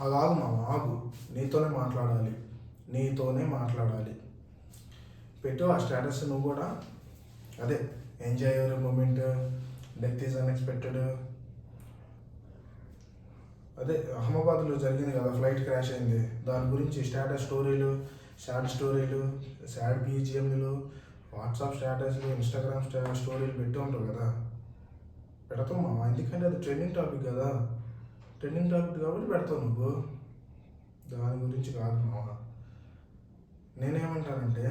అది ఆగు మామ, ఆగు. నీతోనే మాట్లాడాలి. పెట్టు ఆ స్టేటస్ నువ్వు కూడా. అదే, enjoy your moment, death is unexpected. అదే అహ్మదాబాద్లో జరిగింది కదా, ఫ్లైట్ క్రాష్ అయింది, దాని గురించి స్టేటస్ స్టోరీలు, సాడ్ బీజిఎంలు, వాట్సాప్ స్టేటస్లు, ఇన్స్టాగ్రామ్ స్టోరీలు పెట్టి ఉంటావు కదా. పెడతావు మామ, ఎందుకంటే అది ట్రెండింగ్ టాపిక్ కదా. ట్రెండింగ్ టాపిక్ కాబట్టి పెడతావు నువ్వు, దాని గురించి కాదు మామ. నేనేమంటానంటే,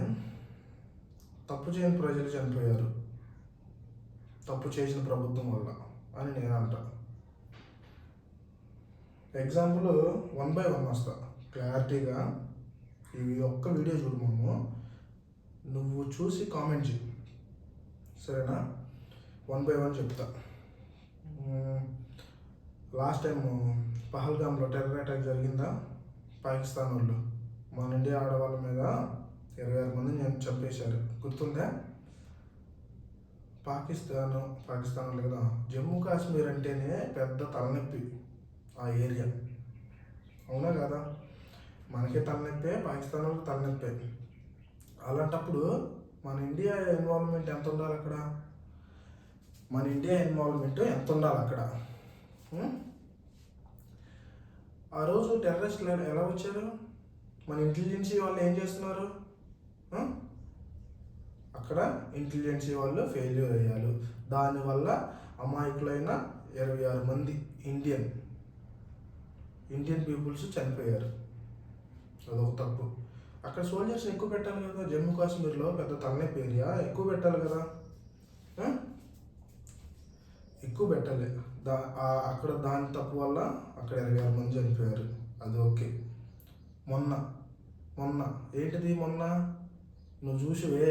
తప్పు చేయని ప్రజలు చనిపోయారు తప్పు చేసిన ప్రభుత్వం వల్ల అని నేను అంటా. ఎగ్జాంపుల్ 1 by 1 వస్తా క్లారిటీగా. ఈ ఒక్క వీడియో చూడమను, నువ్వు చూసి కామెంట్ చేయి, సరేనా? 1 by 1 చెప్తా. లాస్ట్ టైం పహల్గామ్లో టెర్రర్ అటాక్ జరిగిందా? పాకిస్తాన్ వాళ్ళు మన ఇండియా ఆడవాళ్ళ మీద 26 మందిని చంపేశారు, గుర్తుందా? పాకిస్తాన్ వాళ్ళు కదా. జమ్మూ కాశ్మీర్ అంటేనే పెద్ద తలనొప్పి ఆ ఏరియా, అవునా కదా? మనకే తలనొప్పే, పాకిస్తాన్ వాళ్ళకి తలనొప్పే. అలాంటప్పుడు మన ఇండియా ఇన్వాల్వ్మెంట్ ఎంత ఉండాలి అక్కడ? అక్కడ ఆ రోజు టెర్రరిస్టులు ఎలా వచ్చారు? మన ఇంటెలిజెన్సీ వాళ్ళు ఏం చేస్తున్నారు? అక్కడ ఇంటెలిజెన్సీ వాళ్ళు ఫెయిల్యూర్ అయ్యారు. దానివల్ల అమాయకులైన 26 మంది ఇండియన్ పీపుల్స్ చనిపోయారు. అదొక తప్పు. అక్కడ సోల్జర్స్ని ఎక్కువ పెట్టాలి కదా. జమ్మూ కాశ్మీర్లో పెద్ద తలనొప్పి ఏరియా, ఎక్కువ పెట్టాలి కదా. ఎక్కువ పెట్టాలి. అక్కడ దాని తప్పు వల్ల అక్కడ 26 మంది చనిపోయారు. అది ఓకే. మొన్న ఏంటిది? మొన్న నువ్వు చూసివే,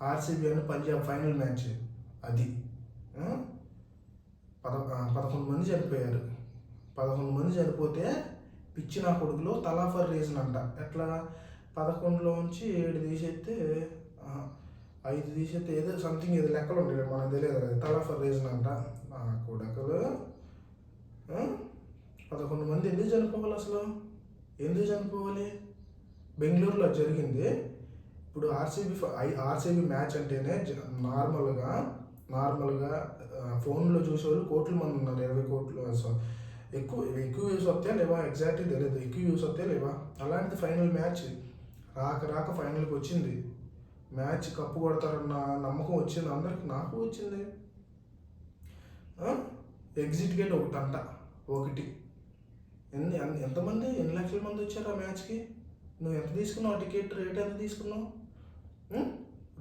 ఆర్సీబీ అని పంజాబ్ ఫైనల్ మ్యాచ్, అది 11 మంది చనిపోయారు. 11 మంది చనిపోతే పిచ్చి నా కొడుకులో తలా ఫర్ రీజన్ అంట. ఎట్లా? 11లోంచి 7 తీసేస్తే 5 తీసేస్తే ఏదో సంథింగ్, ఏదో లెక్కలు ఉంటాయి, మనకు తెలియదు కదా. తలా ఫర్ రీజన్ అంట. నా కొడుకులు 11 మంది ఎందుకు చనిపోవాలి అసలు? ఎందుకు చనిపోవాలి? బెంగళూరులో జరిగింది. ఇప్పుడు ఆర్సీబీ మ్యాచ్ అంటేనే నార్మల్గా ఫోన్లో చూసేవాళ్ళు కోట్ల మంది ఉన్నారు, 20 కోట్లు. ఎక్కువ వ్యూస్ వస్తే లేవా? ఎగ్జాక్ట్గా తెలియదు, ఎక్కువ వ్యూస్ వస్తే లేవా? అలాంటిది ఫైనల్ మ్యాచ్, రాక ఫైనల్కి వచ్చింది. మ్యాచ్ కప్పు కొడతారన్న నమ్మకం వచ్చింది అందరికి, నాకు వచ్చింది. ఎగ్జిట్ గేట్ ఒకటి ఎంతమంది, ఎన్ని లక్షల మంది వచ్చారు ఆ మ్యాచ్కి? నువ్వు ఎంత తీసుకున్నావు? టికెట్ రేట్ ఎంత తీసుకున్నావు?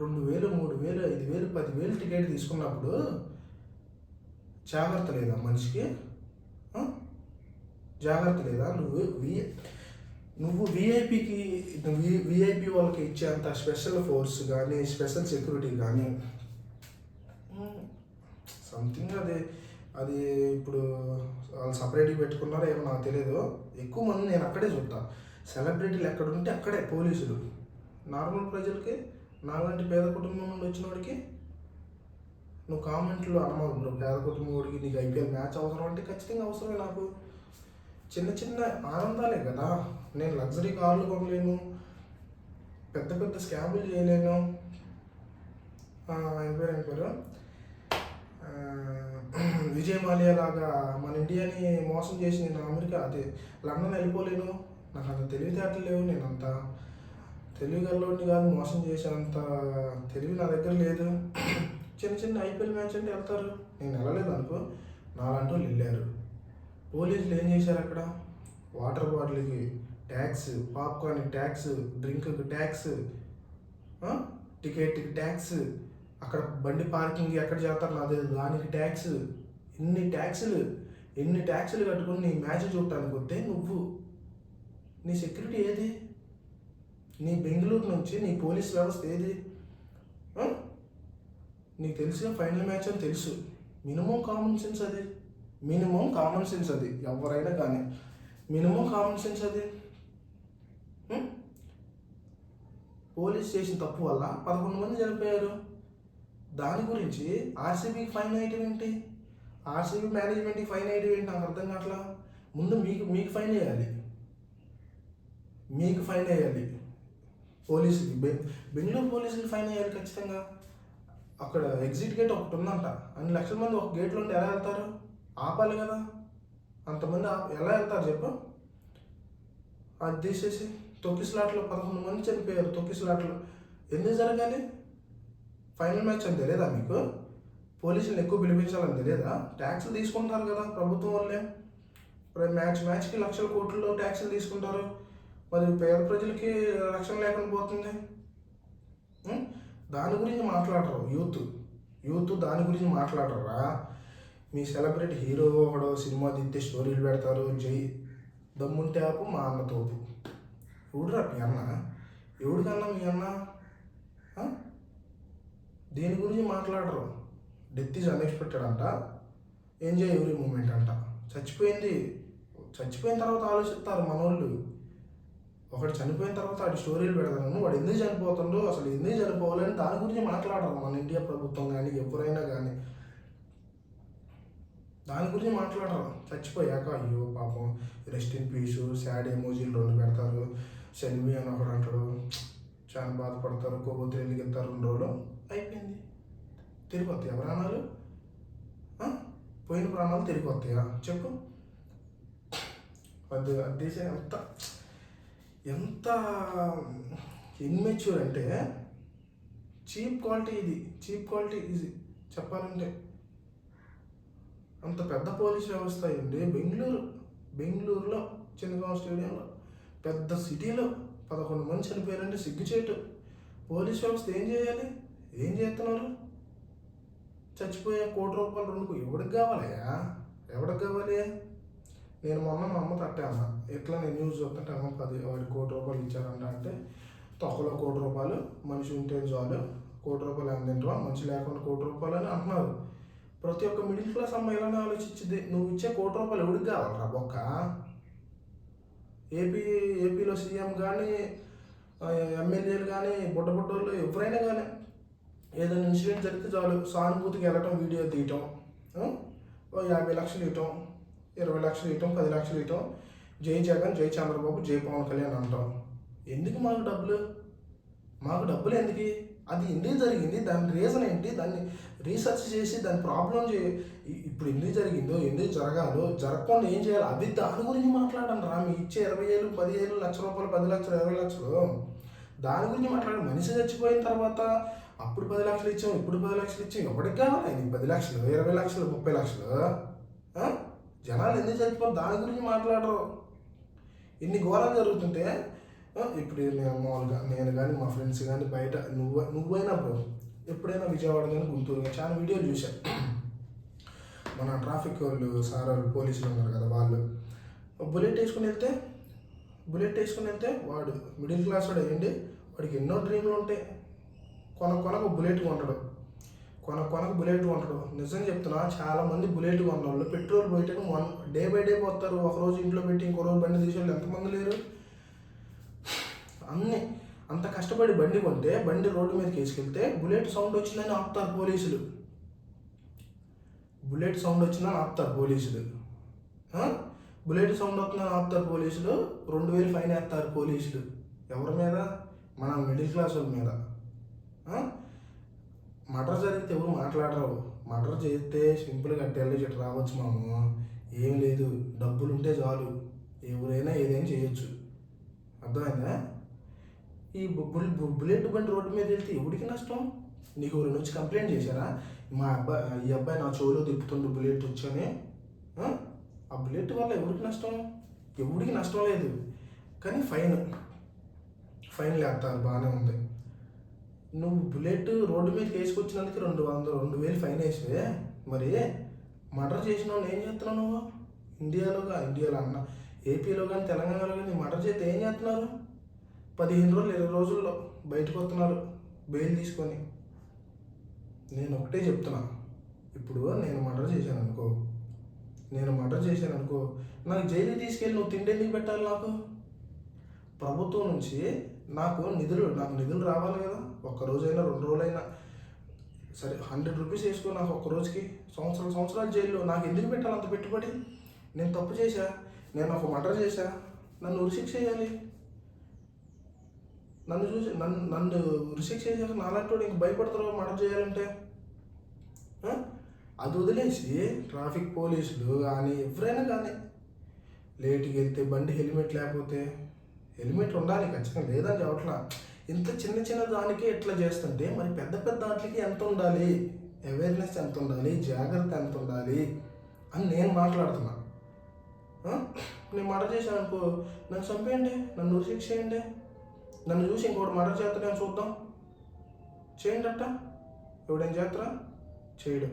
2,000, 3,000, 5,000, 10,000 టికెట్ తీసుకున్నప్పుడు జాగ్రత్త లేదా మనిషికి? జాగ్రత్త లేదా? నువ్వు విఐపి వాళ్ళకి ఇచ్చేంత స్పెషల్ ఫోర్స్ కానీ, స్పెషల్ సెక్యూరిటీ కానీ, సంథింగ్ అది ఇప్పుడు వాళ్ళు సపరేట్గా పెట్టుకున్నారో ఏమో నాకు తెలియదు. ఎక్కువ మంది నేను అక్కడే చూస్తా. సెలబ్రిటీలు ఎక్కడుంటే అక్కడే పోలీసులు. నార్మల్ ప్రజలకి, నాలాంటి పేద కుటుంబం నుండి వచ్చిన వాడికి నువ్వు కామెంట్లు అనమాలి బ్రో. పేద కుటుంబం వాడికి నీకు ఐపీఎల్ మ్యాచ్ అవసరం అంటే ఖచ్చితంగా అవసరమే. నాకు చిన్న ఆనందాలే కదా. నేను లగ్జరీ కార్లు కొనలేను, పెద్ద స్కాములు చేయలేను. ఆయన పేరు విజయ్ మాల్యా లాగా మన ఇండియాని మోసం చేసి నేను అమెరికా, అదే లండన్ వెళ్ళిపోలేను. నాకు అంత తెలివితేటలు లేవు, నేను అంత తెలివిగల్లోని కాదు, మోసం చేసేంత తెలివి నా దగ్గర లేదు. చిన్న ఐపీఎల్ మ్యాచ్ అంటే వెళ్తారు, నేను వెళ్ళలేదు అనుకో. నాలాంటి వాళ్ళు వెళ్ళారు. పోలీసులు ఏం చేశారు అక్కడ? వాటర్ బాటిల్కి ట్యాక్స్, పాప్కార్న్కి ట్యాక్స్, డ్రింక్కి ట్యాక్స్, టికెట్కి ట్యాక్స్, అక్కడ బండి పార్కింగ్ ఎక్కడ చేస్తారు నాది, దానికి ట్యాక్స్. ఎన్ని ట్యాక్సులు కట్టుకుని నీ మ్యాచ్ చూడటానికి వస్తే నీ సెక్యూరిటీ ఏది? నీ బెంగళూరు నుంచి నీ పోలీస్ వ్యవస్థ ఏది? నీకు తెలుసుగా ఫైనల్ మ్యాచ్ అని తెలుసు. మినిమం కామన్ సెన్స్ అది ఎవరైనా కానీ మినిమం కామన్ సెన్స్ అది. పోలీస్ చేసిన తప్పు వల్ల 11 మంది చనిపోయారు. దాని గురించి ఆర్సీబీకి ఫైన్ వేయటం ఏంటి? ఆర్సీబీ మేనేజ్మెంట్కి ఫైన్ వేయటం ఏంటి? నాకు అర్థం కావట్లా. ముందు మీకు ఫైన్ వేయాలి. మీకు ఫైన్ వేయాలి పోలీసులు. బెంగళూరు పోలీసులు ఫైన్ వేయాలి ఖచ్చితంగా. అక్కడ ఎగ్జిట్ గేట్ ఒకటి ఉందంట, అన్ని లక్షల మంది ఒక గేట్లో ఉంటే ఎలా వెళ్తారు? ఆపాలి కదా, అంతమంది ఎలా వెళ్తారు చెప్పు? అది తీసేసి తొక్కిసలాట్లో 11 మంది చనిపోయారు. తొక్కిసలాట్లో ఎందుకు జరగాలి? ఫైనల్ మ్యాచ్ అని తెలియదా మీకు? పోలీసులు ఎక్కువ పిలిపించాలని తెలియదా? ట్యాక్సులు తీసుకుంటారు కదా ప్రభుత్వం వాళ్ళే. మ్యాచ్కి లక్షల కోట్లలో ట్యాక్సులు తీసుకుంటారు. మరి పేద ప్రజలకి రక్షణ లేకుండా పోతుంది. దాని గురించి మాట్లాడరు యూత్ దాని గురించి మాట్లాడరా? మీ సెలబ్రిటీ హీరో ఒకడో సినిమా తీస్తే స్టోరీలు పెడతారు. జై దమ్ముంటే ఆపు, మా అన్న తోపు. ఎవడురా మీ అన్న? ఎవడికన్నా మీ అన్న? దీని గురించి మాట్లాడరు. డెత్ ఈజ్ అన్ఎక్స్పెక్టెడ్ అంట, ఎంజాయ్ ఎవ్రీ మూమెంట్ అంట. చచ్చిపోయిన తర్వాత ఆలోచిస్తారు మనోళ్ళు. ఒకటి చనిపోయిన తర్వాత వాడి స్టోరీలు పెడతాను, వాడు ఎందుకు చనిపోతుండో, అసలు ఎందుకు చనిపోవాలని దాని గురించి మాట్లాడరు మన ఇండియా ప్రభుత్వం కానీ ఎవరైనా కానీ. దాని గురించి మాట్లాడరు. చచ్చిపోయాక అయ్యో పాపం రెస్ట్ ఇన్ పీసు, సాడ్ ఎమోజీలు 2 పెడతారు. సెల్వి అని ఒకడు అంటాడు, చాలా బాధపడతారు. కొవ్వొత్తులు వెలిగిస్తారు, 2 రోజులు అయిపోయింది. తిరిగి వస్తాయా ప్రాణాలు? పోయిన ప్రాణాలు తిరిగి వస్తాయా చెప్పు? అది దేశం ఎంత ఇన్మెచ్యూర్ అంటే, చీప్ క్వాలిటీ ఇది చెప్పాలంటే. అంత పెద్ద పోలీస్ వ్యవస్థ అయింది బెంగళూరులో చిన్నగాం స్టేడియంలో, పెద్ద సిటీలో 11 మంది చనిపోయారంటే సిగ్గుచేటు. పోలీస్ వ్యవస్థ ఏం చేయాలి? ఏం చేస్తున్నారు? చచ్చిపోయే ₹1 కోటి 2 ఎవరికి కావాలి? నేను మొన్న మా అమ్మ తట్టాను, ఎట్లా నేను న్యూస్ చూస్తుంటే అమ్మ 10 ₹1 ఇచ్చారంట. అంటే తొక్కలో ₹1 మనిషి ఉంటే చాలు, ₹1 ఏం తింటావా, మనిషి లేకుండా ₹1 అని అంటున్నారు. ప్రతి ఒక్క మిడిల్ క్లాస్ అమ్మాయి ఇలానే ఆలోచించింది. నువ్వు ఇచ్చే ₹1 ఎవరికి కావాలరా బొక్క? ఏపీలో సీఎం కానీ, ఎమ్మెల్యేలు కానీ, బుడ్డోళ్ళు ఎవరైనా కానీ ఏదైనా ఇన్సిడెంట్ జరిగితే చాలు సానుభూతికి వెళ్ళటం, వీడియో తీయటం, 50 లక్షలు ఇవ్వటం, 20 లక్షలు ఇవ్వటం, 10 లక్షలు ఇవ్వటం, జై జగన్, జై చంద్రబాబు, జై పవన్ కళ్యాణ్ అంటాం. ఎందుకు మాకు డబ్బులు ఎందుకు? అది ఎందుకు జరిగింది, దాని రీజన్ ఏంటి, దాన్ని రీసెర్చ్ చేసి దాని ప్రాబ్లం ఇప్పుడు ఎందుకు జరిగిందో, ఎందుకు జరగకుండా ఏం చేయాలి, అది దాని గురించి మాట్లాడండి రా. మీ ఇచ్చే 20,000, 10,000, ₹1,00,000, 10 లక్షలు, 20 లక్షలు దాని గురించి మాట్లాడండి. మనిషి చచ్చిపోయిన తర్వాత అప్పుడు 10 లక్షలు ఇచ్చాం, ఇప్పుడు 10 లక్షలు ఇచ్చాం, ఎవరికి కావాలి 10 లక్షలు, 20 లక్షలు, 30 లక్షలు? జనాలు ఎందుకు చచ్చిపోతారు దాని గురించి మాట్లాడరు. ఇన్ని ఘోరాలు జరుగుతుంటే ఇప్పుడు మామూలుగా నేను కానీ మా ఫ్రెండ్స్ కానీ బయట నువ్వైనా బ్రో ఎప్పుడైనా విజయవాడ కానీ గుంటూరు కానీ చాలా వీడియోలు చూశాను. మన ట్రాఫిక్ వాళ్ళు పోలీసులు ఉన్నారు కదా, వాళ్ళు బుల్లెట్ వేసుకుని వెళ్తే వాడు మిడిల్ క్లాస్ వాడు అయ్యండి, వాడికి ఎన్నో డ్రీమ్లు ఉంటాయి. కొనకు బుల్లెట్ కొంటాడు. నిజం చెప్తున్నా, చాలామంది బుల్లెట్ కొన్న వాళ్ళు పెట్రోల్ పోయేటప్పుడు డే బై డే పోతారు. ఒకరోజు ఇంట్లో పెట్టి ఇంకో రోజు బండి తీసేవాళ్ళు ఎంతమంది లేరు? అంత కష్టపడి బండి కొంటే బండి రోడ్డు మీదకి వేసుకెళ్తే బుల్లెట్ సౌండ్ వచ్చిందని ఆపుతారు పోలీసులు. 2000 ఫైన్ వేస్తారు పోలీసులు. ఎవరి మీద? మన మిడిల్ క్లాస్ వాళ్ళ మీద. మర్డర్ జరిగితే ఎవరు మాట్లాడరు. మర్డర్ చేస్తే సింపుల్గా కట్టేళ్ళు చెట్టు రావచ్చు. మాము ఏం లేదు, డబ్బులు ఉంటే చాలు, ఎవరైనా ఏదైనా చేయొచ్చు. అర్థమైందా? ఈ బుల్లెట్ బండి రోడ్డు మీద వెళ్తే ఎవరికి నష్టం? నీకు ఎవరి నుంచి కంప్లైంట్ చేశారా, ఈ అబ్బాయి నా చెవులో తిప్పుతుండు బుల్లెట్ వచ్చని? ఆ బుల్లెట్ వల్ల ఎవరికి నష్టం? ఎవరికి నష్టం లేదు. కానీ ఫైన్ లేస్తారు, బాగానే ఉంది. నువ్వు బుల్లెట్ రోడ్డు మీదకి వేసుకొచ్చినందుకు 2,000 ఫైన్ వేసివే, మరి మర్డర్ చేసిన వాళ్ళు ఏం చేస్తున్నావు నువ్వు? ఇండియాలో అన్న ఏపీలో కానీ తెలంగాణలో కానీ మర్డర్ చేస్తే ఏం చేస్తున్నారు? 15 రోజులు 20 రోజుల్లో బయటకు వస్తున్నారు బెయిల్ తీసుకొని. నేను ఒకటే చెప్తున్నా, ఇప్పుడు నేను మర్డర్ చేశాను అనుకో, నాకు జైలుకి తీసుకెళ్ళి నువ్వు తిండి ఎందుకు పెట్టాలి? నాకు ప్రభుత్వం నుంచి నాకు నిధులు రావాలి కదా. ఒక్కరోజైనా 2 రోజులైనా సరే, ₹100 వేసుకో నాకు ఒక్క రోజుకి. సంవత్సరాలు జైల్లో నాకు ఎందుకు పెట్టాలి అంత పెట్టుబడి? నేను తప్పు చేశా, నేను ఒక మర్డర్ చేశా, నన్ను ఉరిశిక్ష చేయాలి. నన్ను చూసి నన్ను రిసెక్ట్ చేశాక నాలాంటి ఇంక భయపడతారు మర్డర్ చేయాలంటే. అది వదిలేసి ట్రాఫిక్ పోలీసులు కానీ ఎవరైనా కానీ లేట్కి వెళ్తే బండి హెల్మెట్ లేకపోతే, హెల్మెట్ ఉండాలి ఖచ్చితంగా, లేదని చెప్పట్లా, ఇంత చిన్న చిన్న దానికే ఎట్లా చేస్తుంటే మరి పెద్ద పెద్ద దాంట్లకి ఎంత ఉండాలి, అవేర్నెస్ ఎంత ఉండాలి, జాగ్రత్త ఎంత ఉండాలి అని నేను మాట్లాడుతున్నా. నేను మర్డర్ చేశాను అనుకో, నన్ను చంపేయండి, నన్ను శిక్ష చేయండి, నన్ను చూసి ఇంకోటి మర్డర్ చేస్తాడని చూద్దాం, చేయండి అట్ట. ఎవడేం చేస్తారా? చేయడు.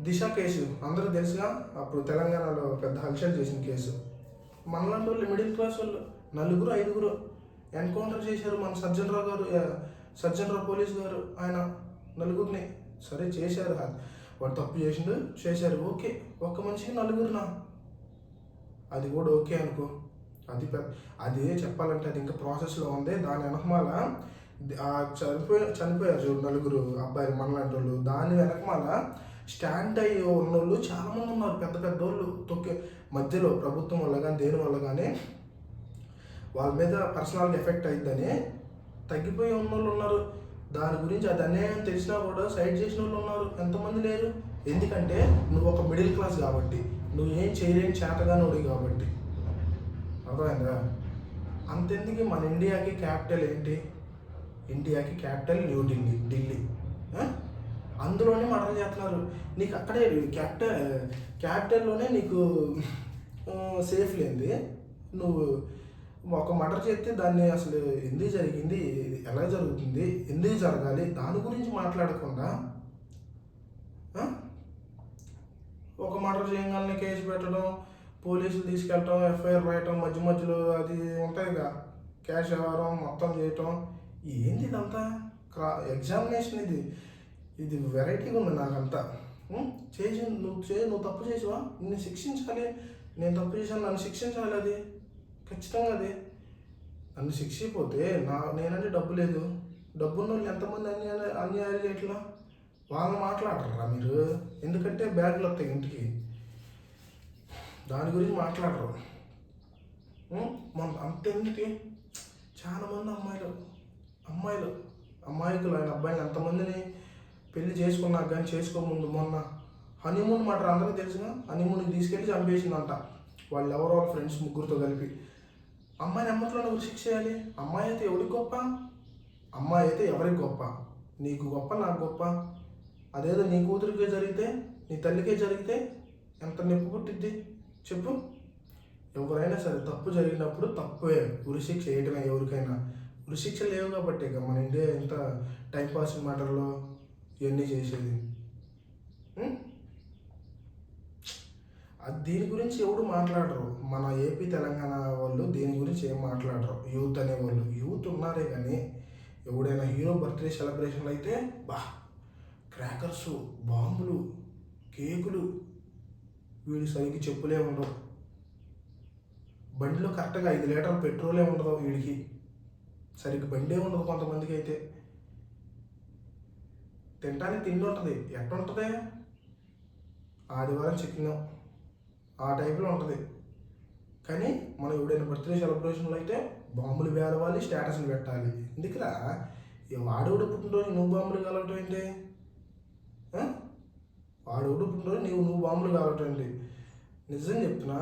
దిశ కేసు అందరూ తెలుసుగా, అప్పుడు తెలంగాణలో పెద్ద హల్చల్ చేసిన కేసు. మనలాంటి వాళ్ళు మిడిల్ క్లాస్ వాళ్ళు 4-5 ఎన్కౌంటర్ చేశారు. మన సజ్జన్ రావు పోలీస్ గారు, ఆయన 4 సరే చేశారు, వాడు తప్పు చేసిండు చేశారు, ఓకే. ఒక్క మనిషికి 4 అది కూడా ఓకే అనుకో. అది చెప్పాలంటే అది ఇంకా ప్రాసెస్లో ఉంది. దాని వెనకమాల చనిపోయారు చూడు 4 అబ్బాయిలు మనలాంటి వాళ్ళు, దాని వెనకమాల స్టాండ్ అయ్యి ఉన్నోళ్ళు చాలామంది ఉన్నారు, పెద్ద పెద్ద వాళ్ళు. మధ్యలో ప్రభుత్వం వల్ల కానీ దేని వల్ల కానీ వాళ్ళ మీద పర్సనల్గా ఎఫెక్ట్ అయిద్దని తగ్గిపోయి ఉన్నోళ్ళు ఉన్నారు. దాని గురించి అది అన్యాయం తెలిసినా కూడా సైడ్ చేసిన వాళ్ళు ఉన్నారు. ఎంతమంది లేరు? ఎందుకంటే నువ్వు ఒక మిడిల్ క్లాస్ కాబట్టి, నువ్వు ఏం చేయలేని చేతగానోడి కాబట్టి. అర్థమైందా? అంతెందుకు మన ఇండియాకి క్యాపిటల్ ఏంటి? ఇండియాకి క్యాపిటల్ ఢిల్లీ. అందులోనే మర్డర్ చేస్తున్నారు. నీకు అక్కడే క్యాపిటల్లోనే నీకు సేఫ్ లేనిది నువ్వు ఒక మర్డర్ చేస్తే దాన్ని అసలు ఎందుకు జరిగింది, ఎలా జరుగుతుంది, ఎందుకు జరగాలి, దాని గురించి మాట్లాడకుండా ఒక మర్డర్ చేయగానే కేసు పెట్టడం, పోలీసులు తీసుకెళ్ళటం, ఎఫ్ఐఆర్ రాయటం, మధ్యలో అది ఉంటాయిగా క్యాష్ వ్యవహారం మొత్తం చేయటం. ఏంది ఇదంతా? ఎగ్జామినేషన్ ఇది వెరైటీగా ఉంది నాకంతా. నువ్వు తప్పు చేసావా, నిన్ను శిక్షించాలి. నేను తప్పు చేశాను, నన్ను శిక్షించాలి. అది ఖచ్చితంగా అది నన్ను శిక్షిపోతే నేనంటే డబ్బు లేదు, డబ్బున్న వాళ్ళు ఎంతమంది అన్యాయాలు చేయట్లా, వాళ్ళు మాట్లాడరా మీరు? ఎందుకంటే బ్యాగులు వస్తాయి ఇంటికి, దాని గురించి మాట్లాడరు. అంతెందుకు చాలామంది అమ్మాయికులు ఆయన అబ్బాయిని ఎంతమందిని పెళ్లి చేసుకున్నాక కానీ చేసుకోముందు మొన్న హనీమూన్ మాట అందరికీ తెలుసుగా, హనీమూన్కి తీసుకెళ్ళి చంపేసిందంట వాళ్ళు ఎవరో ఫ్రెండ్స్ 3తో కలిపి. అమ్మాయిని అమ్మట్లో నువ్వు శిక్ష చేయాలి. అమ్మాయి అయితే ఎవరికి గొప్ప? అమ్మాయి అయితే ఎవరికి గొప్ప? నీకు గొప్ప, నాకు గొప్ప? అదేదో నీ కూతురికే జరిగితే, నీ తల్లికే జరిగితే ఎంత నొప్పి పుట్టిద్ది చెప్పు? ఎవరైనా సరే తప్పు జరిగినప్పుడు తప్పే, ఉరిశిక్ష చేయటమే ఎవరికైనా. ఉరిశిక్ష లేవు కాబట్టి ఇక మన ఇండియా ఎంత టైంపాస్ మ్యాటర్లో ఇవన్నీ చేసేది. దీని గురించి ఎవడు మాట్లాడరు. మన ఏపీ తెలంగాణ వాళ్ళు దీని గురించి ఏం మాట్లాడరు. యూత్ అనేవాళ్ళు యూత్ ఉన్నారే కానీ ఎవడైనా హీరో బర్త్డే సెలబ్రేషన్లు అయితే క్రాకర్సు, బాంబులు, కేకులు, వీడి సరిగ్గా చెప్పులే ఉండవు, బండిలో కరెక్ట్గా 5 లీటర్ల పెట్రోలే ఉండదు, వీడికి సరిగ్గా బండే ఉండదు. కొంతమందికి అయితే తినడానికి తిండి ఉంటుంది, ఎట్టుంటుంది? ఆదివారం చికెన్ ఆ టైప్లో ఉంటుంది. కానీ మనం ఎవడైనా బర్త్డే సెలబ్రేషన్లో అయితే బాంబులు వేరవాలి, స్టేటస్లు పెట్టాలి. ఎందుకురా? వాడెవడు పుట్టినరోజు నువ్వు బాంబులు కాలవటం ఏంటి? వాడెవడు పుట్టినరోజు నువ్వు బాంబులు కాలవటం ఏంటి? నిజం చెప్తున్నా,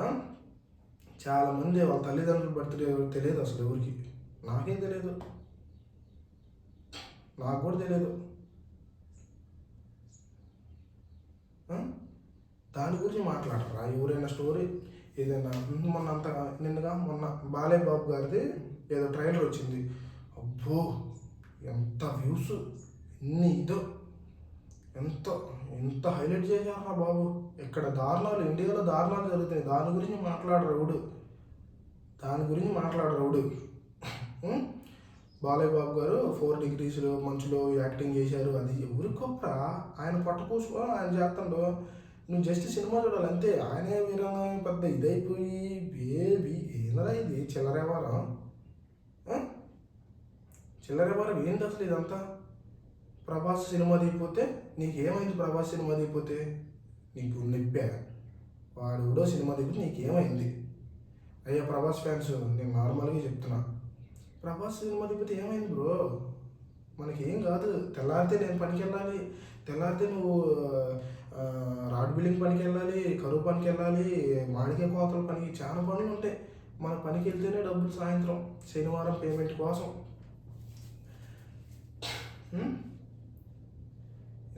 చాలామంది వాళ్ళ తల్లిదండ్రులు బర్త్డే తెలియదు అసలు ఎవరికి. నాకేం తెలియదు, నాకు కూడా తెలియదు. దాని గురించి మాట్లాడరా ఎవరైనా? స్టోరీ ఏదైనా మొన్న బాలయ్య బాబు గారిది ఏదో ట్రైలర్ వచ్చింది. అబ్బో ఎంత వ్యూస్, ఎంత హైలైట్ చేశారా బాబు. ఇక్కడ దారుణాలు, ఇండియాలో దారుణాలు జరుగుతాయి. దాని గురించి మాట్లాడరావుడు. బాలయ్య బాబు గారు 4 డిగ్రీస్లో మంచులో యాక్టింగ్ చేశారు. అది ఎవరికి గొప్పరా? ఆయన పట్టుకోసుకో, ఆయన చేస్తాడు. నువ్వు జస్ట్ సినిమా చూడాలి అంతే. ఆయనే వీరంగా పెద్ద ఇదైపోయి బేబీ ఏనరా ఇది? చిల్లరేవారం ఏంటి అసలు ఇదంతా? ప్రభాస్ సినిమా దిగిపోతే నీకేమైంది? ప్రభాస్ సినిమా దిగిపోతే నీకు నిప్పా? వాడు కూడా సినిమా దిగిపోతే నీకేమైంది? అయ్యా ప్రభాస్ ఫ్యాన్స్, నేను నార్మల్గా చెప్తున్నా, ప్రభాస్ సినిమా దిగితే ఏమైంది బ్రో? మనకేం కాదు. తెల్లారితే నేను పనికి వెళ్ళాలి, తెల్లారితే నువ్వు రాడ్ బిల్డింగ్ పనికి వెళ్ళాలి, కరువు పనికి వెళ్ళాలి, మామిడికాయ కోతల పనికి, చాలా పనులు ఉంటాయి. మన పనికి వెళ్తేనే డబ్బులు సాయంత్రం శనివారం పేమెంట్ కోసం.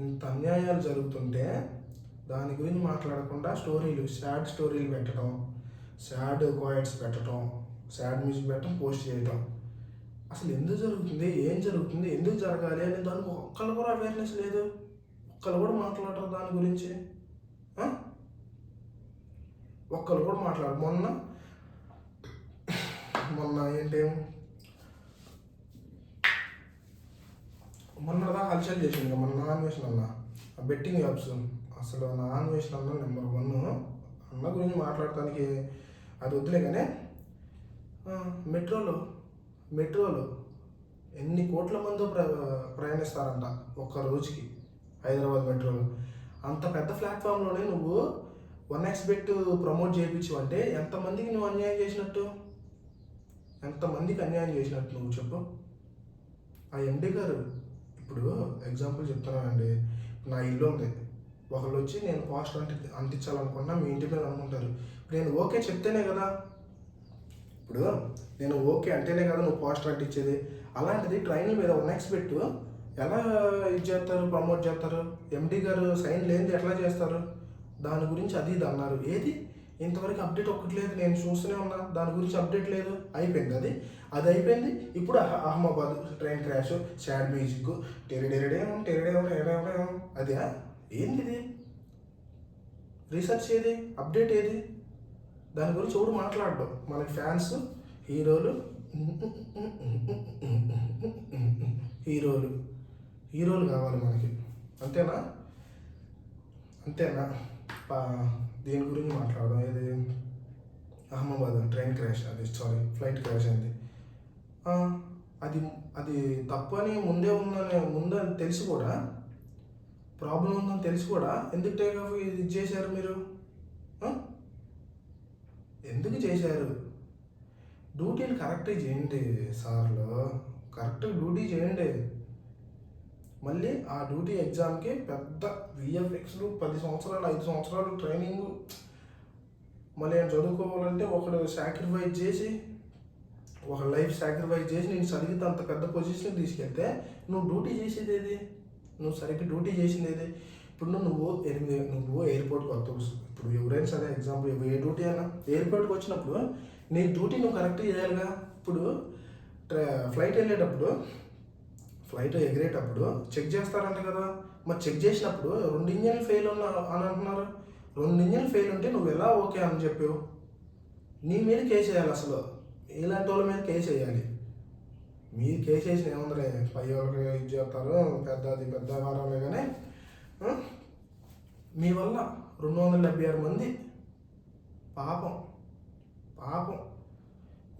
ఇంత అన్యాయాలు జరుగుతుంటే దాని గురించి మాట్లాడకుండా స్టోరీలు, సాడ్ స్టోరీలు పెట్టడం, సాడ్ క్వాయిట్స్ పెట్టడం, సాడ్ మ్యూజిక్ పెట్టడం, పోస్ట్ చేయడం. అసలు ఎందుకు జరుగుతుంది, ఏం జరుగుతుంది, ఎందుకు జరగాలి అనే దానికి ఒక్కళ్ళు కూడా అవేర్నెస్ లేదు. ఒక్కళ్ళు కూడా మాట్లాడరు దాని గురించి. ఒక్కళ్ళు కూడా మాట్లాడరు. మొన్న ఏంటి, మొన్నదా హల్చల్ చేసింది మన నాన్ వేషన్ అన్న, బెట్టింగ్ యాప్స్. అసలు నాన్ వేషన్ అన్న నెంబర్ 1 అన్న గురించి మాట్లాడటానికి అది వద్దులే. కానీ మెట్రోలో ఎన్ని కోట్ల మంది ప్రయాణిస్తారంట ఒక్క రోజుకి హైదరాబాద్ మెట్రోలో. అంత పెద్ద ప్లాట్ఫామ్లోనే నువ్వు 1xBet ప్రమోట్ చేయించు అంటే ఎంతమందికి నువ్వు అన్యాయం చేసినట్టు? ఎంతమందికి అన్యాయం చేసినట్టు నువ్వు చెప్పు. ఆ ఎండి గారు, ఇప్పుడు ఎగ్జాంపుల్ చెప్తున్నానండి, నా ఇల్లు ఉంది, ఒకళ్ళు వచ్చి నేను పోస్టర్ అంటించాలనుకున్నా మీ ఇంటి మీద అనుకుంటారు. నేను ఓకే చెప్తేనే కదా, ఇప్పుడు నేను ఓకే అంటేనే కదా నువ్వు పోస్టర్ అంటించేది. అలాంటిది ట్రైన్ల మీద 1xBet ఎలా ఇది చేస్తారు, ప్రమోట్ చేస్తారు? ఎండి గారు సైన్ లేనిది ఎట్లా చేస్తారు? దాని గురించి అది ఇది అన్నారు. ఏది ఇంతవరకు అప్డేట్ ఒక్కటి లేదు, నేను చూస్తూనే ఉన్నా. దాని గురించి అప్డేట్ లేదు, అయిపోయింది. అది అయిపోయింది. ఇప్పుడు Ahmedabad train crash, sad music, టెరిడేం అదే ఏంటిది? రీసెర్చ్ ఏది, అప్డేట్ ఏది? దాని గురించి ఎవడు మాట్లాడడం. మనకి ఫ్యాన్స్, హీరోలు కావాలి మనకి. అంతేనా? దీని గురించి మాట్లాడడం ఏది, Ahmedabad train crash, flight crash అయింది. అది తప్పు అని ముందే తెలిసి కూడా, ప్రాబ్లం ఉందని తెలిసి కూడా ఎందుకు టేక్ ఆఫ్ ఇది చేశారు మీరు? ఎందుకు చేశారు? డ్యూటీలు కరెక్ట్గా చేయండి సార్లు, కరెక్ట్గా డ్యూటీ చేయండి. మళ్ళీ ఆ డ్యూటీ ఎగ్జామ్కి పెద్ద విఎఫ్ఎక్స్లు 10 సంవత్సరాలు 5 సంవత్సరాలు ట్రైనింగ్. మళ్ళీ ఆయన చదువుకోవాలంటే ఒకడు సాక్రిఫైస్ చేసి, ఒక లైఫ్ సాక్రిఫైస్ చేసి నేను చదివితే అంత పెద్ద పొజిషన్ తీసుకెళ్తే నువ్వు డ్యూటీ చేసేది ఏది? నువ్వు సరిగ్గా డ్యూటీ చేసింది ఏది? ఇప్పుడు నువ్వు ఎయిర్పోర్ట్కి వస్తావు. ఇప్పుడు ఎవరైనా సరే ఎగ్జాంపుల్, ఏ డ్యూటీ అయినా ఎయిర్పోర్ట్కి వచ్చినప్పుడు నీ డ్యూటీ నువ్వు కరెక్ట్గా చేయాలిగా. ఇప్పుడు ఫ్లైట్ ఎగిరేటప్పుడు చెక్ చేస్తారంట కదా. మరి చెక్ చేసినప్పుడు 2 ఇంజన్లు ఫెయిల్ అని అంటున్నారు. 2 ఇంజన్లు ఫెయిల్ ఉంటే నువ్వు ఎలా ఓకే అని చెప్పావు? నీ మీద కేసు వేయాలి. అసలు ఇలాంటి వాళ్ళ మీద కేసు వేయాలి. మీరు కేసు వేసిన ఏముందరే, పై వాళ్ళకి ఇది చేస్తారు, పెద్ద వారాలే. కానీ మీ వల్ల 276 మంది పాపం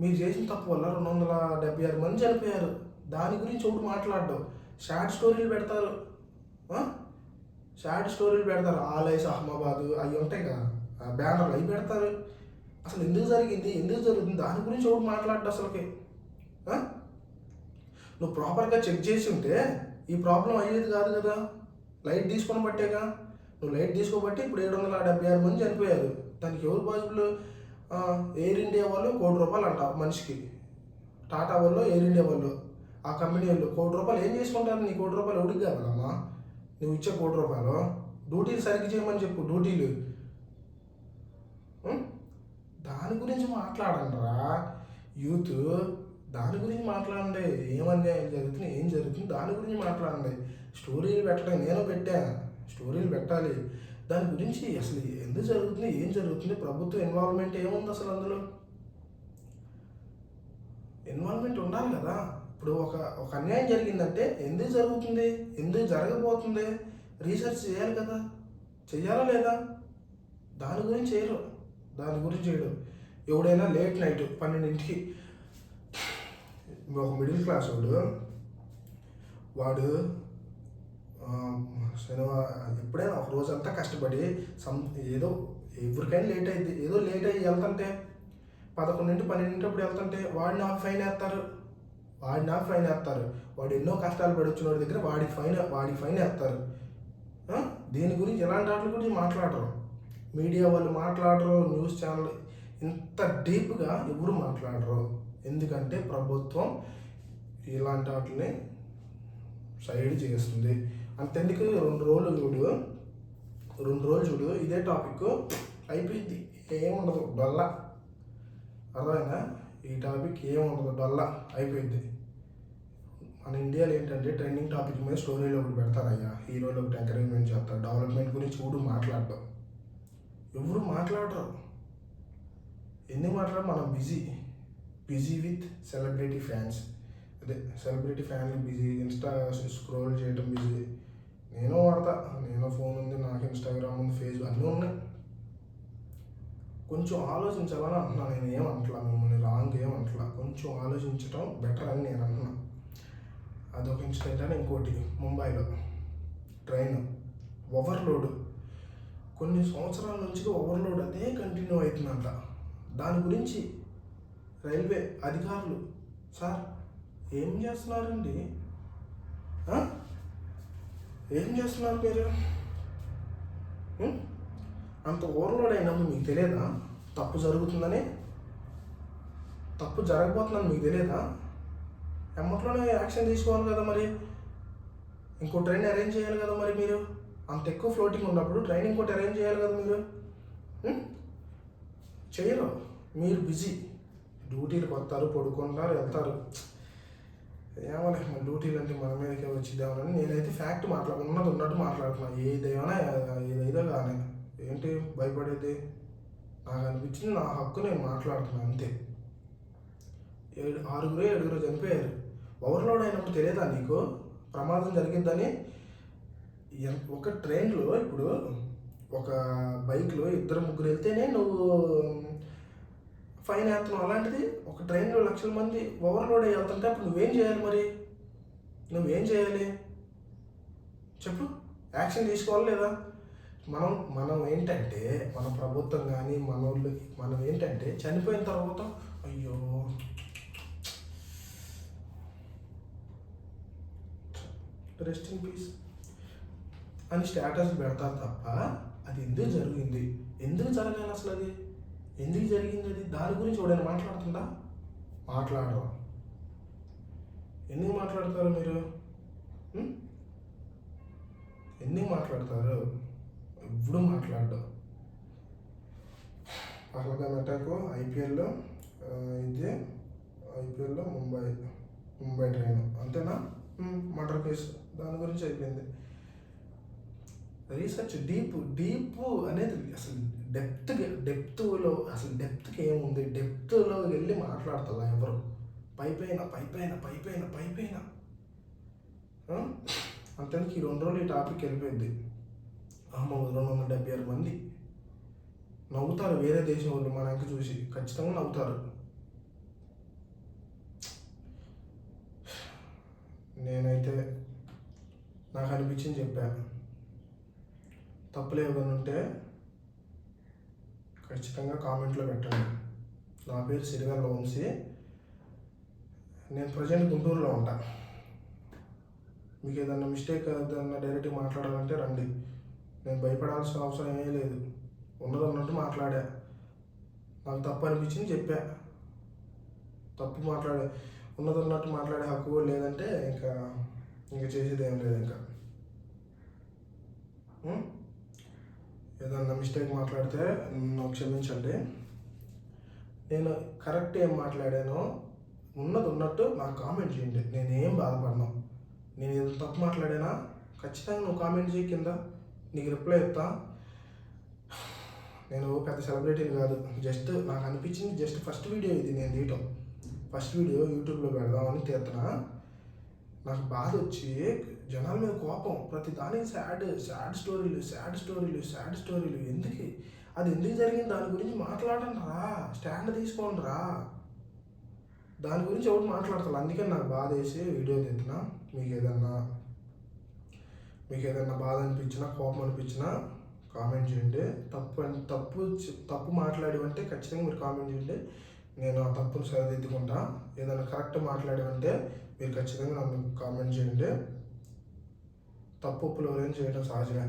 మీరు చేసిన తప్పు వల్ల 276 మంది చనిపోయారు. దాని గురించి ఒకటి మాట్లాడడం, షార్ట్ స్టోరీలు పెడతారు. ఆలైస్ అహ్మదాబాద్ అవి ఉంటాయి కదా, బ్యానర్లు అవి పెడతారు. అసలు ఎందుకు జరుగుతుంది దాని గురించి ఒకటి మాట్లాడడం. అసలుకి నువ్వు ప్రాపర్గా చెక్ చేసి ఉంటే ఈ ప్రాబ్లం అయ్యేది కాదు కదా. లైట్ తీసుకొని బట్టేగా, నువ్వు లైట్ తీసుకోబట్టి ఇప్పుడు 776 మంది చనిపోయారు. దానికి ఎవరు పాజిబుల్? ఎయిర్ ఇండియా వాళ్ళు ₹1,00,00,000 అంట మనిషికి, టాటా వాళ్ళు, ఎయిర్ ఇండియా వాళ్ళు, ఆ కంపెనీ వాళ్ళు ₹1,00,00,000 ఏం చేసుకుంటారు? నీ ₹1,00,00,000 ఎవరికి కావాలమ్మా? నువ్వు ఇచ్చే ₹1,00,00,000 డ్యూటీలు సరిగ్గా చేయమని చెప్పు. డ్యూటీలు దాని గురించి మాట్లాడండిరా యూత్. దాని గురించి మాట్లాడండి. ఏమన్యాయం జరుగుతుంది, ఏం జరుగుతుంది, దాని గురించి మాట్లాడండి. స్టోరీలు పెట్టడం, నేను పెట్టాను, స్టోరీలు పెట్టాలి. దాని గురించి అసలు ఎందుకు జరుగుతుంది, ఏం జరుగుతుంది, ప్రభుత్వ ఇన్వాల్వ్మెంట్ ఏముంది అసలు? అందులో ఇన్వాల్వ్మెంట్ ఉండాలి కదా. ఇప్పుడు ఒక అన్యాయం జరిగిందంటే ఎందుకు జరుగుతుంది, ఎందుకు జరగబోతుంది, రీసెర్చ్ చేయాలి కదా. చెయ్యాలా లేదా? దాని గురించి చేయరు. ఎవడైనా లేట్ నైట్ 12ంటికి, ఒక మిడిల్ క్లాస్ వాడు ఎప్పుడైనా ఒక రోజంతా కష్టపడి ఏదో ఎవరికైనా లేట్ అయింది, ఏదో లేట్ అయ్యి వెళ్తుంటే 11 12 అప్పుడు వెళ్తుంటే వాడిని ఫైన్ వేస్తారు. వాడి నాకు ఫైన్ వేస్తారు. వాడు ఎన్నో కష్టాలు పడి వచ్చిన వాడి దగ్గర వాడికి ఫైన్ వేస్తారు. దీని గురించి ఎలాంటి వాటి గురించి మాట్లాడరు. మీడియా వాళ్ళు మాట్లాడరు, న్యూస్ ఛానల్ ఇంత డీప్గా ఎవరు మాట్లాడరు. ఎందుకంటే ప్రభుత్వం ఇలాంటి వాటిని సైడ్ చేస్తుంది. అంతెందుకు 2 రోజులు చూడు ఇదే టాపిక్ అయిపోయింది, ఏముండదు డొల్ల. అర్థమైందా? ఈ టాపిక్ ఏముండదు, డొల్ల అయిపోయింది. మన ఇండియాలో ఏంటంటే ట్రెండింగ్ టాపిక్ మీద స్టోరీలో ఒకటి పెడతారయ్యా, హీరోలు ఒకటి ఎంకరేజ్మెంట్ చేస్తారు. డెవలప్మెంట్ గురించి ఎవరు మాట్లాడరు. ఎందుకు మాట్లాడరు? మనం బిజీ విత్ సెలబ్రిటీ ఫ్యాన్స్. అదే సెలబ్రిటీ ఫ్యాన్లు బిజీ, ఇన్స్టా స్క్రోల్ చేయడం బిజీ. నేను వాడతా, నేను ఫోన్ ఉంది, నాకు ఇన్స్టాగ్రామ్ ఉంది, ఫేస్బుక్ అన్నీ ఉన్నాయి. కొంచెం ఆలోచించాలని అంటున్నాను. నేను ఏమంటలా, మిమ్మల్ని రాంగ్ ఏమంటలా. కొంచెం ఆలోచించడం బెటర్ అని నేను అంటున్నా. అదొక ఇన్సిడెంట్. అని ఇంకోటి, ముంబైలో ట్రైన్ ఓవర్లోడ్, కొన్ని సంవత్సరాల నుంచి ఓవర్లోడ్ అదే కంటిన్యూ అవుతుందంట. దాని గురించి రైల్వే అధికారులు, సార్ ఏం చేస్తున్నారండి, ఏం చేస్తున్నారు మీరు? అంత ఓవర్లోడ్ అయినప్పుడు మీకు తెలియదా తప్పు జరుగుతుందని? తప్పు జరగబోతుందని మీకు తెలియదా? ఎమ్మట్లోనే యాక్షన్ తీసుకోవాలి కదా. మరి ఇంకో ట్రైన్ అరేంజ్ చేయాలి కదా. మరి మీరు అంత ఎక్కువ ఫ్లోటింగ్ ఉన్నప్పుడు ట్రైన్ ఇంకోటి అరేంజ్ చేయాలి కదా. మీరు చేయరు. మీరు బిజీ, డ్యూటీలకు వస్తారు, పడుకుంటారు, వెళ్తారు. ఏమోలే, మన డ్యూటీలు అంటే మన మీదకే వచ్చిద్దామని నేనైతే ఫ్యాక్ట్ ఉన్నట్టు మాట్లాడుతున్నాను. ఏదైదో కానీ ఏంటి భయపడేది? నాకు అనిపించింది, నా హక్కు నేను మాట్లాడుతున్నాను అంతే. 6-7 చనిపోయారు. ఓవర్లోడ్ అయినప్పుడు తెలియదా నీకు ప్రమాదం జరిగిద్దని? ఒక ట్రైన్లో ఇప్పుడు ఒక బైక్లో 2-3 వెళ్తేనే నువ్వు ఫైన్ వేస్తున్నావు. అలాంటిది ఒక ట్రైన్లో లక్షల మంది ఓవర్లోడ్ అయ్యి వెళ్తుంటే అప్పుడు నువ్వేం చేయాలి? మరి నువ్వేం చేయాలి చెప్పు? యాక్షన్ తీసుకోవాలి లేదా? మనం ఏంటంటే మన ప్రభుత్వం కానీ మనం ఏంటంటే చనిపోయిన తర్వాత అయ్యో రెస్ట్ ఇన్ పీస్ అని స్టేటస్ పెడతారు తప్ప అది ఎందుకు జరిగింది, ఎందుకు జరగాలి, అసలు అది ఎందుకు జరిగింది, అది దాని గురించి ఎవడైనా మాట్లాడుతుందా? మాట్లాడరు. ఎందుకు మాట్లాడతారు మీరు? ఎందుకు మాట్లాడతారు? ఎప్పుడు మాట్లాడరు. పహల్గామ్ అటాక్ ఐపీఎల్లో ముంబై ట్రైన్ అంతేనా? మర్డర్ కేసు, దాని గురించి అయిపోయింది. రీసెర్చ్ డీప్ అనేది అసలు డెప్త్కి ఏముంది? డెప్త్లో వెళ్ళి మాట్లాడుతుందా ఎవరు? పైపైన అంతేందుకు ఈ 2 రోజులు ఈ టాపిక్ వెళ్ళిపోయింది. 276 మంది నవ్వుతారు. వేరే దేశం వాళ్ళు మన ఇంక చూసి ఖచ్చితంగా నవ్వుతారు. నేనైతే నాకు అనిపించింది చెప్పాను. తప్పులు ఏమైనా ఉంటే ఖచ్చితంగా కామెంట్లో పెట్టండి. నా పేరు సిరివెల్ల వంశీ. నేను ప్రజెంట్ గుంటూరులో ఉంటా. మీకు ఏదన్నా మిస్టేక్ ఏదన్నా డైరెక్ట్గా మాట్లాడాలంటే రండి. నేను భయపడాల్సిన అవసరం ఏమీ లేదు. ఉన్నట్టు మాట్లాడా. నాకు తప్పు అనిపించింది చెప్పా. ఉన్నట్టు మాట్లాడే హక్కు కూడా లేదంటే ఇంకా చేసేది ఏం లేదు. ఇంకా ఏదన్నా మిస్టేక్ మాట్లాడితే నాకు క్షమించండి. నేను కరెక్ట్ ఏం మాట్లాడానో ఉన్నట్టు నాకు కామెంట్ చేయండి. నేనేం బాధపడను. నేను ఏదో తప్పు మాట్లాడానా ఖచ్చితంగా నువ్వు కామెంట్ చేయి, కింద నీకు రిప్లై ఇస్తా. నేను పెద్ద సెలబ్రిటీని కాదు, జస్ట్ నాకు అనిపించింది. జస్ట్ ఫస్ట్ వీడియో ఇది నేను తీయటం. ఫస్ట్ వీడియో యూట్యూబ్లో పెడదామని తీస్తున్నా. నాకు బాధ వచ్చి జనాల మీద కోపం, ప్రతి దానికి సాడ్ స్టోరీలు ఎందుకు? అది ఎందుకు జరిగింది దాని గురించి మాట్లాడండి రా, స్టాండ్ తీసుకోండి రా. దాని గురించి ఎవరు మాట్లాడతారు? అందుకని నాకు బాధ వేసి వీడియో తీస్తున్నా. మీకు ఏదన్నా బాధ అనిపించినా కోపం అనిపించినా కామెంట్ చేయండి. తప్పు మాట్లాడేవంటే ఖచ్చితంగా మీరు కామెంట్ చేయండి. నేను ఆ తప్పును సరిదిద్దుకుంటా. ఏదైనా కరెక్ట్ మాట్లాడామంటే మీరు ఖచ్చితంగా నన్ను కామెంట్ చేయండి. తప్పు ఒప్పులు ఎవరైనా చేయడం సహజమే,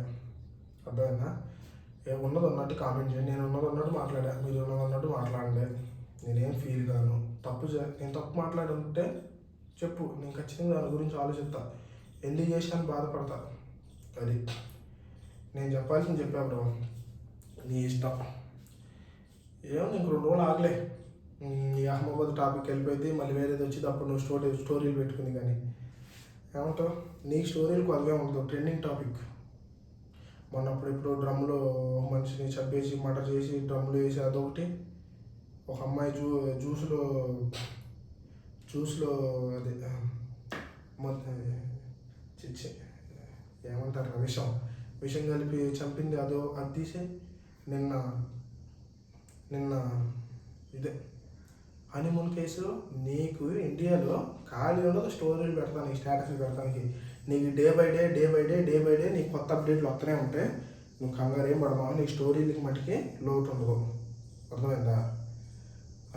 అర్థమైందా? ఉన్నది ఉన్నట్టు కామెంట్ చేయండి. నేను ఉన్నది ఉన్నట్టు మాట్లాడా, మీరు ఉన్నది ఉన్నట్టు మాట్లాడండి. నేనేం ఫీల్ కాను. నేను తప్పు మాట్లాడుంటే చెప్పు, నేను ఖచ్చితంగా దాని గురించి ఆలోచిస్తా. ఎందుకు చేశాను బాధపడతా. అది నేను చెప్పాల్సింది చెప్పా బ్రో, నీ ఇష్టం. ఏమో ఇంక 2 రోజులు ఆగలే. ఈ అహ్మదాబాద్ టాపిక్ వెళ్ళిపోయింది, మళ్ళీ వేరేది వచ్చింది. అప్పుడు నువ్వు స్టోరీలు పెట్టుకుంది. కానీ ఏమంటావు, నీకు స్టోరీలు కొద్దిగా ఉండదు. ట్రెండింగ్ టాపిక్ మొన్నప్పుడు ఇప్పుడు డ్రమ్లో మనిషిని చంపేసి మర్డర్ చేసి డ్రమ్లో వేసి అదొకటి. ఒక అమ్మాయి జ్యూస్లో అది చిచ్చి ఏమంటారు, విషం కలిపి చంపింది అది తీసే. నిన్న ఇదే హనీమూన్ కేసు. నీకు ఇండియాలో ఖాళీ ఉండదు స్టోరీలు పెడతాను, స్టేటస్లు పెడతానికి. నీకు డే బై డే నీకు కొత్త అప్డేట్లు వస్తూనే ఉంటాయి. నువ్వు కంగారు ఏం పడమావు, నీకు స్టోరీలకి మటుకి లోటు ఉండదు, అర్థమైందా?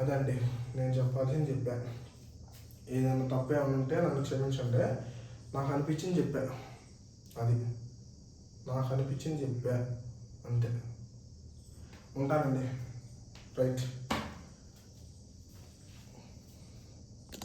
అదండి నేను చెప్పాల్సింది చెప్పాను. ఏదైనా తప్పు ఏమైనా ఉంటే నన్ను క్షమించండి. నాకు అనిపించింది చెప్పా, అది నాకు అనిపించింది చెప్పా, అంతే. ఉంటానండి. రైట్.